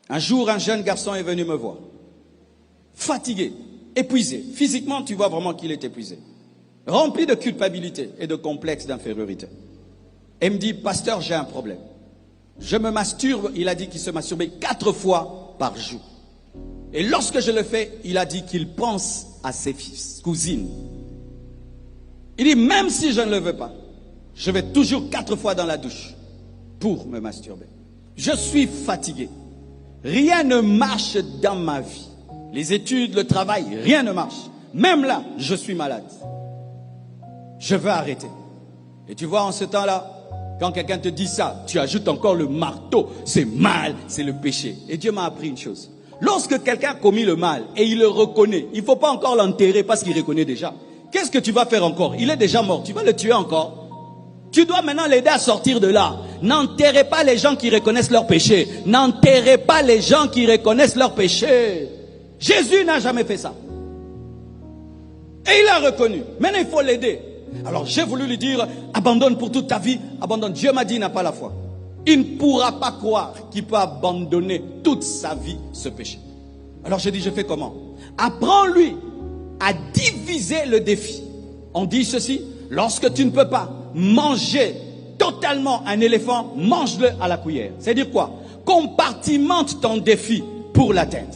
Un jour, un jeune garçon est venu me voir. Fatigué, épuisé. Physiquement, tu vois vraiment qu'il est épuisé. Rempli de culpabilité et de complexe d'infériorité. Et il me dit, pasteur, j'ai un problème. Je me masturbe, il a dit qu'il se masturbait 4 fois par jour. Et lorsque je le fais, il a dit qu'il pense à ses fils, cousines. Il dit, même si je ne le veux pas, je vais toujours 4 fois dans la douche pour me masturber. Je suis fatigué. Rien ne marche dans ma vie. Les études, le travail, rien ne marche. Même là, je suis malade. Je veux arrêter. Et tu vois, en ce temps-là, quand quelqu'un te dit ça, tu ajoutes encore le marteau. C'est mal, c'est le péché. Et Dieu m'a appris une chose. Lorsque quelqu'un a commis le mal et il le reconnaît, il ne faut pas encore l'enterrer parce qu'il reconnaît déjà. Qu'est-ce que tu vas faire encore? Il est déjà mort. Tu vas le tuer encore? Tu dois maintenant l'aider à sortir de là. N'enterrez pas les gens qui reconnaissent leur péché. N'enterrez pas les gens qui reconnaissent leur péché. Jésus n'a jamais fait ça. Et il a reconnu. Maintenant, il faut l'aider. Alors, j'ai voulu lui dire, abandonne pour toute ta vie. Abandonne. Dieu m'a dit, il n'a pas la foi. Il ne pourra pas croire qu'il peut abandonner toute sa vie ce péché. Alors, j'ai dit, je fais comment? Apprends-lui à diviser le défi. On dit ceci, lorsque tu ne peux pas manger totalement un éléphant, mange-le à la cuillère. C'est-à-dire quoi? Compartimente ton défi pour l'atteindre.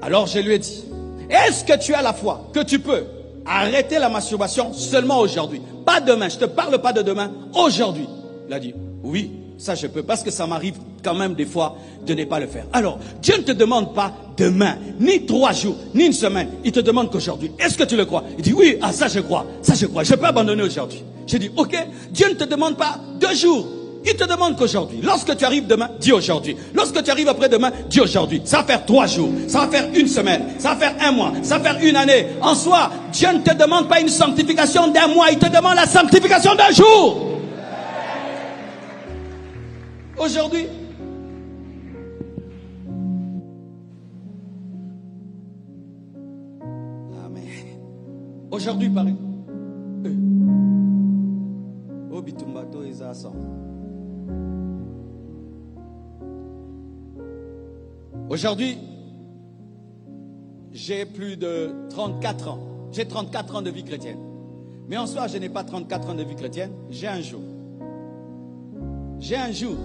Alors je lui ai dit, est-ce que tu as la foi que tu peux arrêter la masturbation seulement aujourd'hui? Pas demain, je ne te parle pas de demain, aujourd'hui. Il a dit, oui, ça je peux, parce que ça m'arrive quand même des fois de ne pas le faire. Alors, Dieu ne te demande pas demain, ni 3 jours, ni une semaine. Il te demande qu'aujourd'hui. Est-ce que tu le crois? Il dit, oui, ah ça je crois, je peux abandonner aujourd'hui. J'ai dit, ok, Dieu ne te demande pas 2 jours. Il te demande qu'aujourd'hui. Lorsque tu arrives demain, dis aujourd'hui. Lorsque tu arrives après-demain, dis aujourd'hui. Ça va faire 3 jours, ça va faire 1 semaine, ça va faire 1 mois, ça va faire 1 année. En soi, Dieu ne te demande pas une sanctification d'1 mois, il te demande la sanctification d'1 jour. Aujourd'hui. Amen. Aujourd'hui, pareil. Obitumbato Isasan. Aujourd'hui, j'ai plus de 34 ans. J'ai 34 ans de vie chrétienne. Mais en soi, je n'ai pas 34 ans de vie chrétienne. J'ai un jour. J'ai un jour.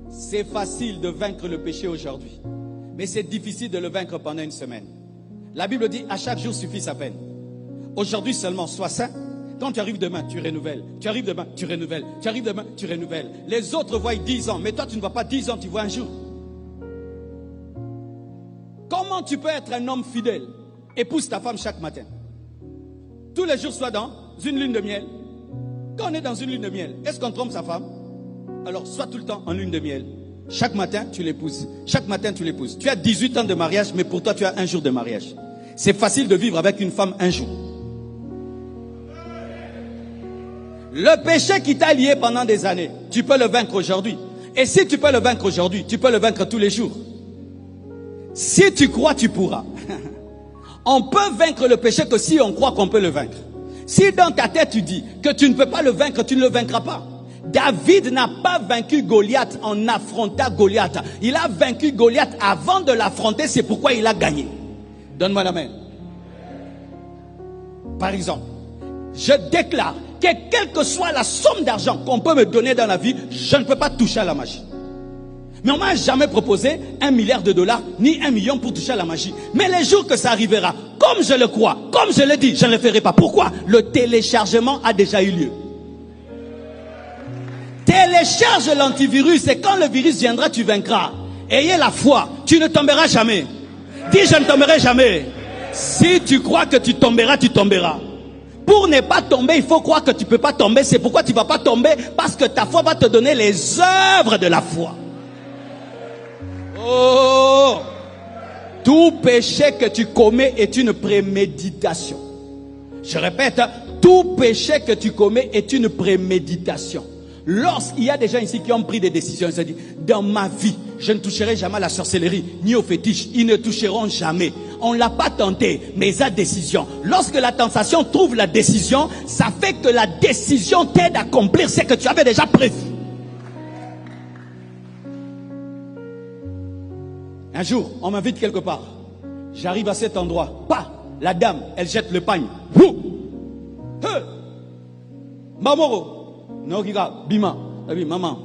C'est facile de vaincre le péché aujourd'hui. Mais c'est difficile de le vaincre pendant 1 semaine. La Bible dit, à chaque jour suffit sa peine. Aujourd'hui seulement, sois saint. Quand tu arrives demain, tu renouvelles. Tu arrives demain, tu renouvelles. Tu arrives demain, tu renouvelles. Les autres voient 10 ans. Mais toi, tu ne vois pas 10 ans, tu vois un jour. Comment tu peux être un homme fidèle? Épouse ta femme chaque matin. Tous les jours, sois dans une lune de miel. Quand on est dans une lune de miel, est-ce qu'on trompe sa femme? Alors, sois tout le temps en lune de miel. Chaque matin, tu l'épouses. Chaque matin, tu l'épouses. Tu as 18 ans de mariage, mais pour toi, tu as 1 jour de mariage. C'est facile de vivre avec une femme 1 jour. Le péché qui t'a lié pendant des années, tu peux le vaincre aujourd'hui. Et si tu peux le vaincre aujourd'hui, tu peux le vaincre tous les jours. Si tu crois, tu pourras. On peut vaincre le péché que si on croit qu'on peut le vaincre. Si dans ta tête tu dis que tu ne peux pas le vaincre, tu ne le vaincras pas. David n'a pas vaincu Goliath en affrontant Goliath. Il a vaincu Goliath avant de l'affronter, c'est pourquoi il a gagné. Donne-moi la main. Par exemple, je déclare que quelle que soit la somme d'argent qu'on peut me donner dans la vie, je ne peux pas toucher à la magie. Mais on ne m'a jamais proposé $1 milliard ni 1 million pour toucher à la magie. Mais les jours que ça arrivera, comme je le crois, comme je l'ai dit, je ne le ferai pas. Pourquoi? Le téléchargement a déjà eu lieu. Télécharge l'antivirus et quand le virus viendra, tu vaincras. Ayez la foi, tu ne tomberas jamais. Dis, je ne tomberai jamais. Si tu crois que tu tomberas, tu tomberas. Pour ne pas tomber, il faut croire que tu ne peux pas tomber. C'est pourquoi tu ne vas pas tomber, parce que ta foi va te donner les œuvres de la foi. Oh! Tout péché que tu commets est une préméditation. Je répète, tout péché que tu commets est une préméditation. Lorsqu'il y a des gens ici qui ont pris des décisions, ils se disent, dans ma vie, je ne toucherai jamais à la sorcellerie, ni au fétiche, ils ne toucheront jamais. On ne l'a pas tenté, mais il y a décision. Lorsque la tentation trouve la décision, ça fait que la décision t'aide à accomplir ce que tu avais déjà prévu. Un jour, on m'invite quelque part. J'arrive à cet endroit. Pas, la dame, elle jette le pagne. Mamoro, Nokika, Bima, maman.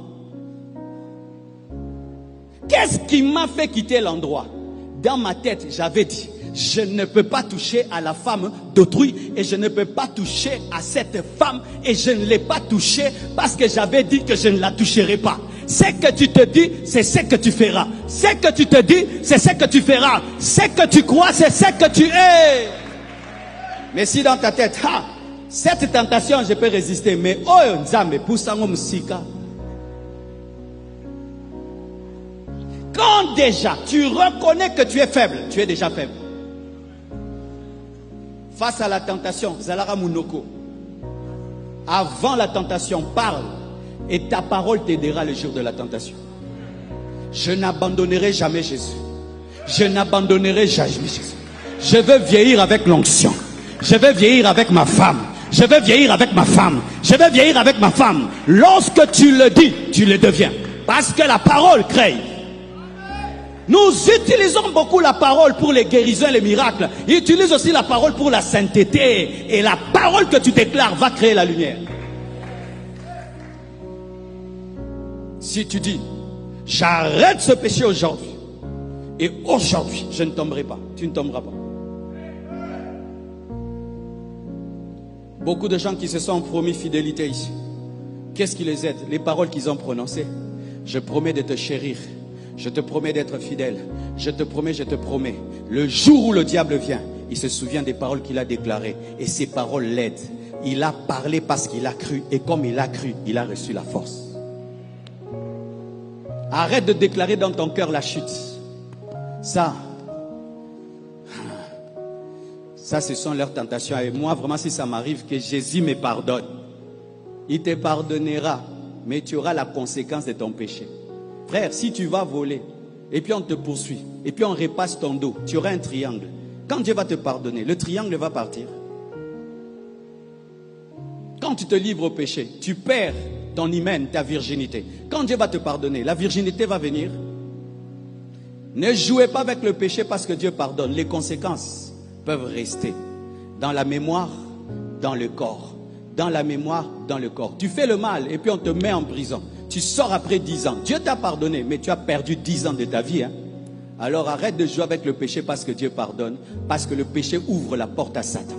Qu'est-ce qui m'a fait quitter l'endroit? Dans ma tête, j'avais dit, je ne peux pas toucher à la femme d'autrui et je ne peux pas toucher à cette femme et je ne l'ai pas touchée parce que j'avais dit que je ne la toucherai pas. Ce que tu te dis, c'est ce que tu feras. Ce que tu te dis, c'est ce que tu feras. Ce que tu crois, c'est ce que tu es. Mais si dans ta tête, cette tentation, je peux résister, mais oh, Nzambe, poussangom sika. Quand déjà tu reconnais que tu es faible, tu es déjà faible. Face à la tentation, Zalara Munoko, avant la tentation, parle et ta parole t'aidera le jour de la tentation. Je n'abandonnerai jamais Jésus. Je n'abandonnerai jamais Jésus. Je veux vieillir avec l'onction. Je veux vieillir avec ma femme. Je veux vieillir avec ma femme. Je veux vieillir avec ma femme. Lorsque tu le dis, tu le deviens. Parce que la parole crée. Nous utilisons beaucoup la parole pour les guérisons et les miracles. Ils utilisent aussi la parole pour la sainteté. Et la parole que tu déclares va créer la lumière. Si tu dis, j'arrête ce péché aujourd'hui, et aujourd'hui, je ne tomberai pas, tu ne tomberas pas. Beaucoup de gens qui se sont promis fidélité ici. Qu'est-ce qui les aide? Les paroles qu'ils ont prononcées. Je promets de te chérir. Je te promets d'être fidèle. Je te promets. Le jour où le diable vient, il se souvient des paroles qu'il a déclarées. Et ces paroles l'aident. Il a parlé parce qu'il a cru. Et comme il a cru, il a reçu la force. Arrête de déclarer dans ton cœur la chute. Ça, ce sont leurs tentations. Et moi, vraiment, si ça m'arrive, que Jésus me pardonne. Il te pardonnera. Mais tu auras la conséquence de ton péché. Frère, si tu vas voler, et puis on te poursuit, et puis on repasse ton dos, tu auras un triangle. Quand Dieu va te pardonner, le triangle va partir. Quand tu te livres au péché, tu perds ton hymen, ta virginité. Quand Dieu va te pardonner, la virginité va venir. Ne jouez pas avec le péché parce que Dieu pardonne. Les conséquences peuvent rester dans la mémoire, dans le corps. Dans la mémoire, dans le corps. Tu fais le mal et puis on te met en prison. Tu sors après 10 ans. Dieu t'a pardonné, mais tu as perdu 10 ans de ta vie. Alors arrête de jouer avec le péché parce que Dieu pardonne. Parce que le péché ouvre la porte à Satan.